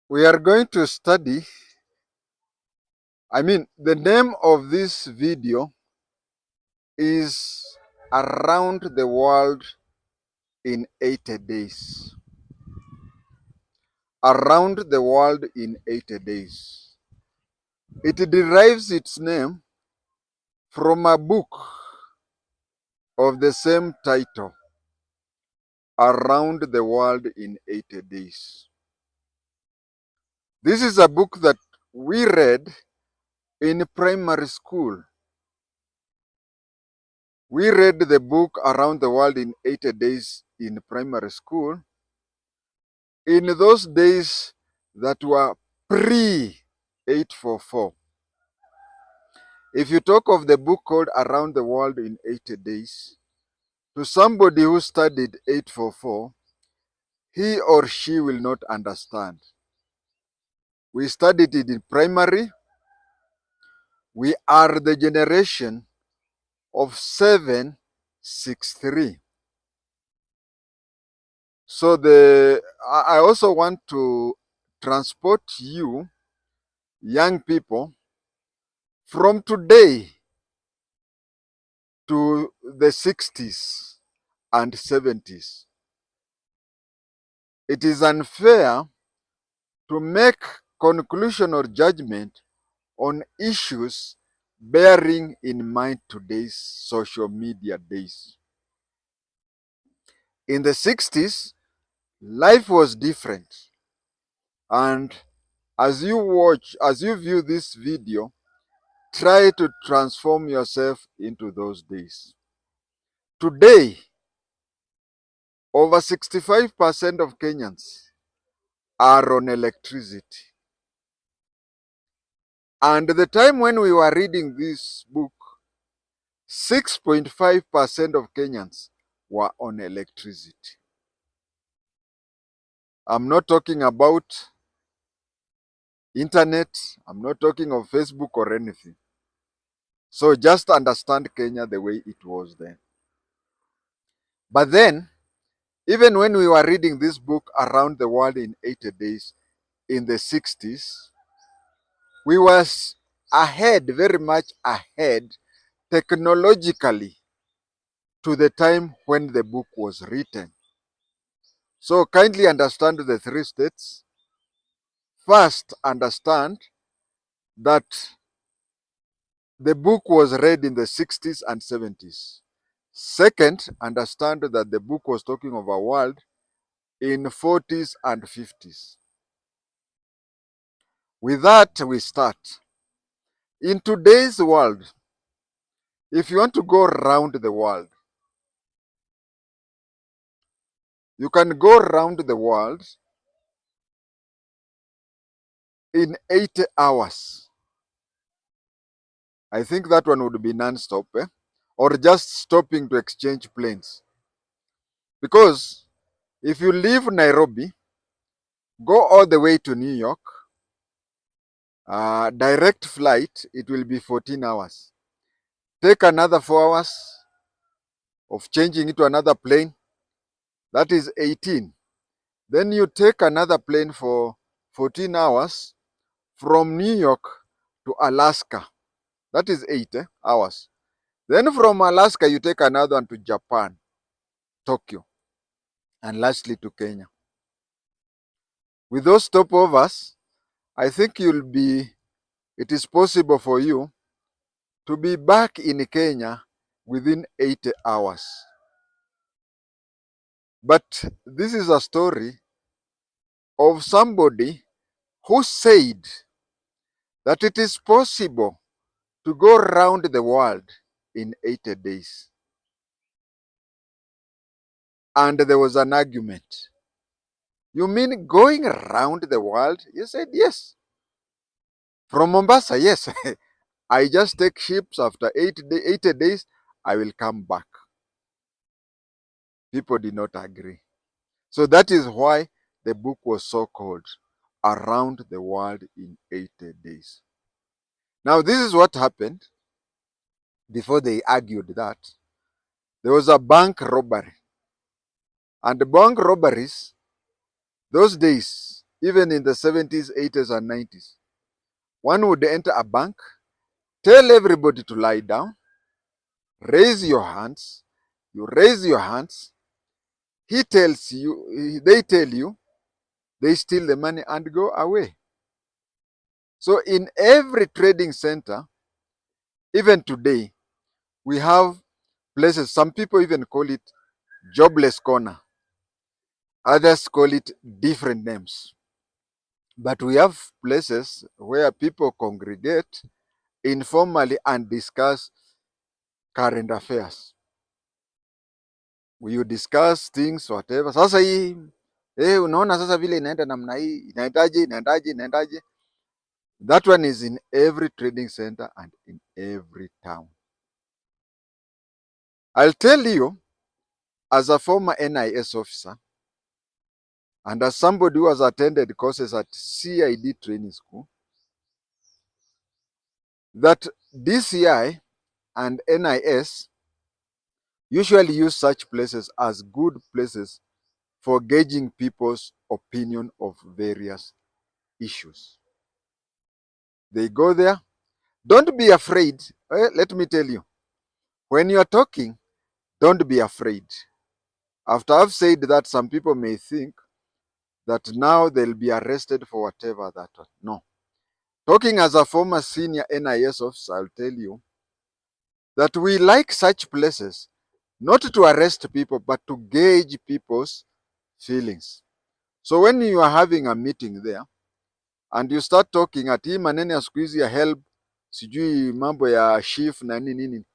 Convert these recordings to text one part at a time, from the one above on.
We are going to study, the name of this video is Around the World in 80 Days. Around the World in 80 Days. It derives its name from a book of the same title, Around the World in 80 Days. This is a book that we read in primary school. We read the book Around the World in 80 Days in primary school in those days that were pre-844. If you talk of the book called Around the World in 80 Days, to somebody who studied 844, he or she will not understand. We studied it in primary. We are the generation of 763. So I also want to transport you, young people, from today to the 60s and 70s. It is unfair to make conclusion or judgment on issues bearing in mind today's social media days. In the 60s, life was different. And as you view this video, try to transform yourself into those days. Today, over 65% of Kenyans are on electricity. And the time when we were reading this book, 6.5% of Kenyans were on electricity. I'm not talking about internet. I'm not talking of Facebook or anything. So just understand Kenya the way it was then. But then, even when we were reading this book Around the World in 80 Days in the 60s, we were ahead, very much ahead, technologically to the time when the book was written. So kindly understand the three states. First, understand that the book was read in the 60s and 70s. Second, understand that the book was talking of a world in 40s and 50s. With that, we start. In today's world, if you want to go around the world, you can go around the world in 80 hours. I think that one would be non-stop, or just stopping to exchange planes. Because if you leave Nairobi, go all the way to New York, direct flight, it will be 14 hours. Take another 4 hours of changing it to another plane, that is 18. Then you take another plane for 14 hours from New York to Alaska, that is 8 hours. Then from Alaska, you take another one to Japan, Tokyo, and lastly to Kenya. With those stopovers, I think it is possible for you to be back in Kenya within 80 hours. But this is a story of somebody who said that it is possible to go around the world in 80 days. And there was an argument. You mean going around the world? He said, yes. From Mombasa, yes. I just take ships after 80 days, I will come back. People did not agree. So that is why the book was so called Around the World in 80 Days. Now, this is what happened before they argued that. There was a bank robbery. And the bank robberies, those days, even in the 70s, 80s, and 90s. One would enter a bank, tell everybody to lie down, raise your hands. You raise your hands. He tells you, they tell you, they steal the money and go away. So in every trading center, even today, we have places, some people even call it jobless corner. Others call it different names. But we have places where people congregate informally and discuss current affairs. You discuss things whatever. Sasa hii unaona sasa vile inaenda namna hii, inaendaje. That one is in every trading center and in every town. I'll tell you, as a former NIS officer and as somebody who has attended courses at CID training school, that DCI and NIS usually use such places as good places for gauging people's opinion of various issues. They go there. Don't be afraid. Let me tell you, when you're talking, don't be afraid. After I've said that, some people may think that now they'll be arrested for whatever that was. No. Talking as a former senior NIS officer, I'll tell you that we like such places not to arrest people, but to gauge people's feelings. So when you are having a meeting there and you start talking at hii maneno ya siku hizi ya help, sijui mambo ya shift na nini,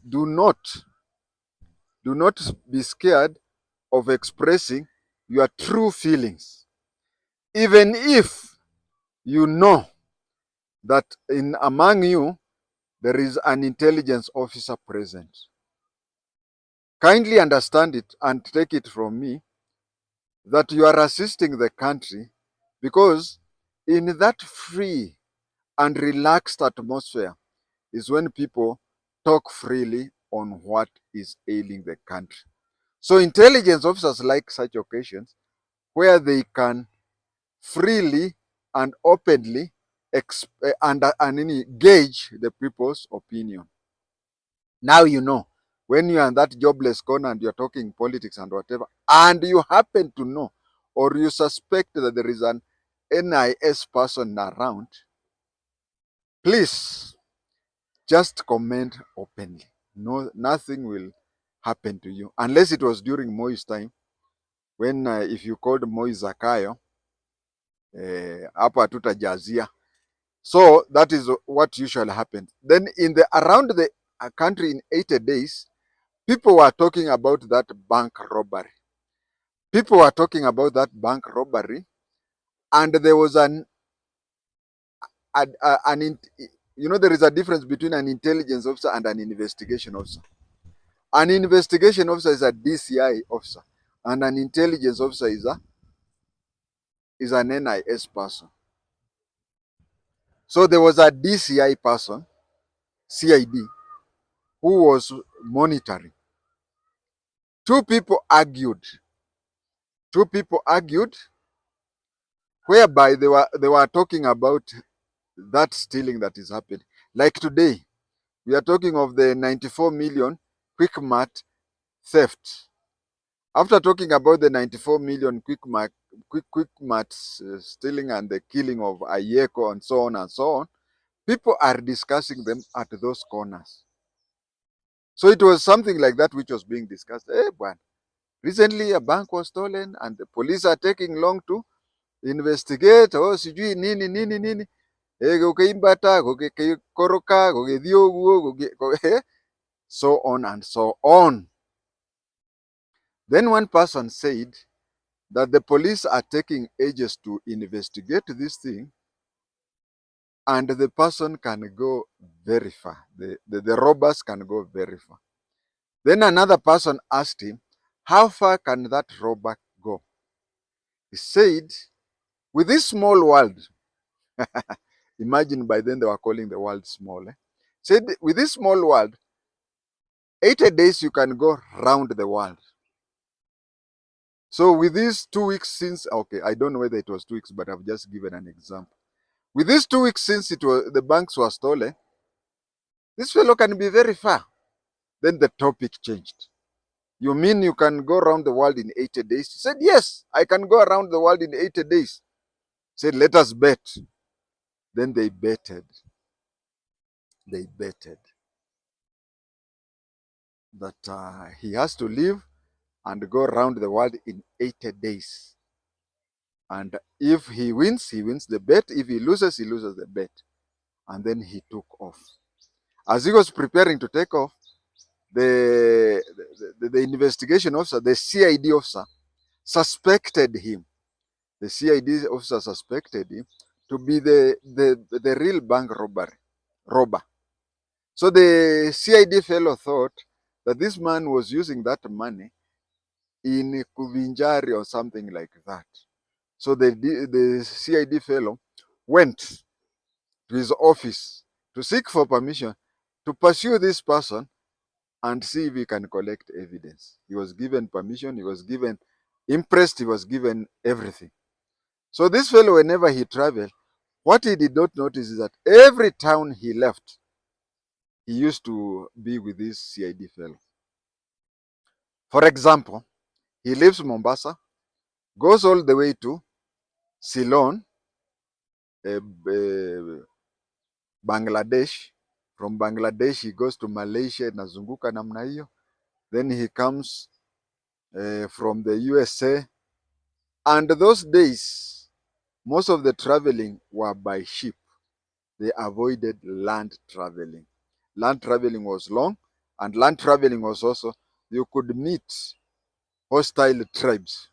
do not be scared of expressing your true feelings, even if you know that in among you there is an intelligence officer present. Kindly understand it and take it from me that you are assisting the country, because in that free and relaxed atmosphere is when people talk freely on what is ailing the country. So intelligence officers like such occasions where they can freely and openly engage the people's opinion. Now you know, when you are in that jobless corner and you're talking politics and whatever, and you happen to know or you suspect that there is an NIS person around, please just comment openly. No, nothing will happen to you unless it was during Moi's time when if you called Moi Zakayo, hapo hatutajazia. So that is what usually happens. Then in the around the country in 80 days, people were talking about that bank robbery. People were talking about that bank robbery, and there was there is a difference between an intelligence officer and an investigation officer. An investigation officer is a DCI officer, and an intelligence officer is an NIS person. So there was a DCI person, CID, who was monitoring. Two people argued, whereby they were talking about that stealing that is happening. Like today, we are talking of the 94 million Quickmart theft. After talking about the 94 million Quickmart stealing and the killing of Ayeko and so on, people are discussing them at those corners. So it was something like that which was being discussed. Recently a bank was stolen and the police are taking long to investigate. Sijui nini. Kukaimbata, kukikoroka, kukidhioguo, so on and so on. Then one person said that the police are taking ages to investigate this thing, and the person can go very far. The robbers can go very far. Then another person asked him, how far can that robber go? He said, with this small world, imagine by then they were calling the world small. Said, with this small world, 80 days you can go round the world. So with these 2 weeks since, okay, I don't know whether it was 2 weeks, but I've just given an example. With these 2 weeks since the banks were stolen, this fellow can be very far. Then the topic changed. You mean you can go around the world in 80 days? He said, yes, I can go around the world in 80 days. He said, let us bet. Then they betted. They betted that he has to live and go around the world in 80 days. And if he wins the bet. If he loses the bet. And then he took off. As he was preparing to take off, the investigation officer, the CID officer, suspected him. The CID officer suspected him to be the real bank robber. So the CID fellow thought that this man was using that money in Kuvinjari or something like that. So the CID fellow went to his office to seek for permission to pursue this person and see if he can collect evidence. He was given permission, he was given impressed, he was given everything. So this fellow, whenever he traveled, what he did not notice is that every town he left, he used to be with this CID fellow. For example, he leaves Mombasa, goes all the way to Ceylon, Bangladesh. From Bangladesh, he goes to Malaysia, inazunguka namna hiyo. Then he comes from the USA. And those days, most of the traveling were by ship. They avoided land traveling. Land traveling was long, and land traveling was also, you could meet hostile tribes.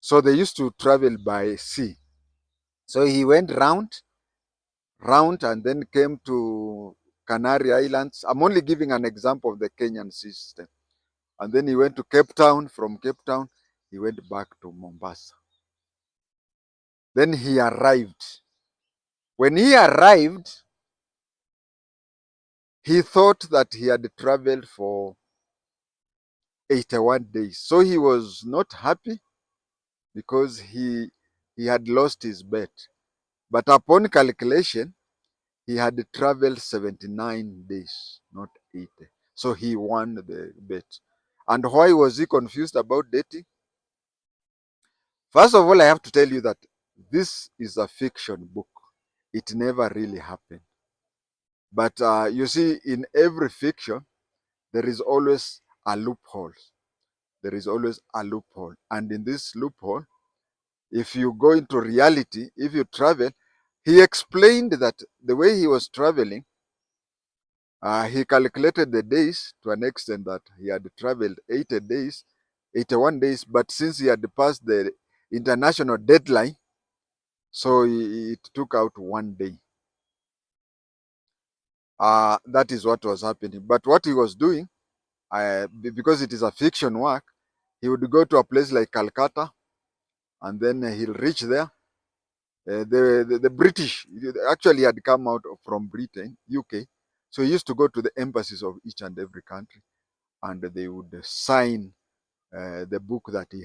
So they used to travel by sea. So he went round, and then came to Canary Islands. I'm only giving an example of the Kenyan system. And then he went to Cape Town. From Cape Town, he went back to Mombasa. Then he arrived. When he arrived, he thought that he had traveled for 81 days. So he was not happy because he had lost his bet. But upon calculation, he had traveled 79 days, not 80. So he won the bet. And why was he confused about dating? First of all, I have to tell you that this is a fiction book. It never really happened. But you see, in every fiction, there is always a loophole. There is always a loophole. And in this loophole, if you go into reality, if you travel, he explained that the way he was traveling, he calculated the days to an extent that he had traveled 80 days, 81 days, but since he had passed the international deadline, so it took out 1 day. That is what was happening. But what he was doing, because it is a fiction work, he would go to a place like Calcutta, and then he'll reach there. The British actually had come out from Britain, UK. So he used to go to the embassies of each and every country, and they would sign the book that he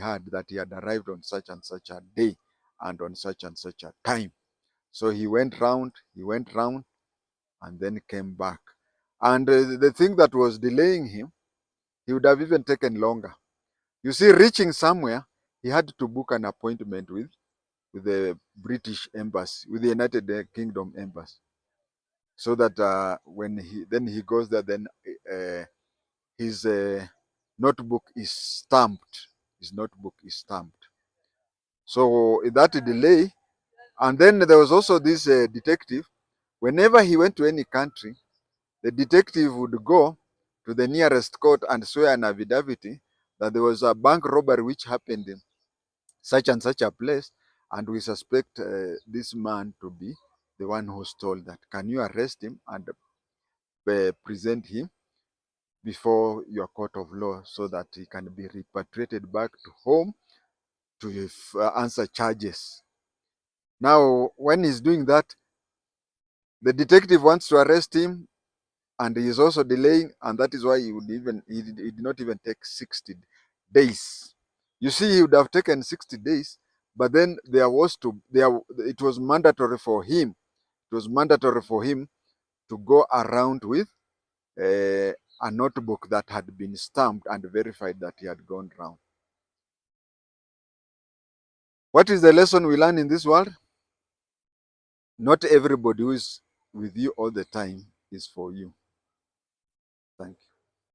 had arrived on such and such a day and on such and such a time. So he went round, and then came back. And the thing that was delaying him, he would have even taken longer. You see, reaching somewhere, he had to book an appointment with the British embassy, with the United Kingdom embassy, so that when he goes there, then his notebook is stamped. His notebook is stamped. So that delay, and then there was also this detective. Whenever he went to any country, the detective would go to the nearest court and swear an affidavit that there was a bank robbery which happened in such and such a place, and we suspect this man to be the one who stole that. Can you arrest him and present him before your court of law so that he can be repatriated back to home to answer charges? Now, when he's doing that, the detective wants to arrest him, and he is also delaying, and that is why he did not even take 60 days. You see, he would have taken 60 days, but then it was mandatory for him. It was mandatory for him to go around with a notebook that had been stamped and verified that he had gone round. What is the lesson we learn in this world? Not everybody who is with you all the time is for you. Thank you.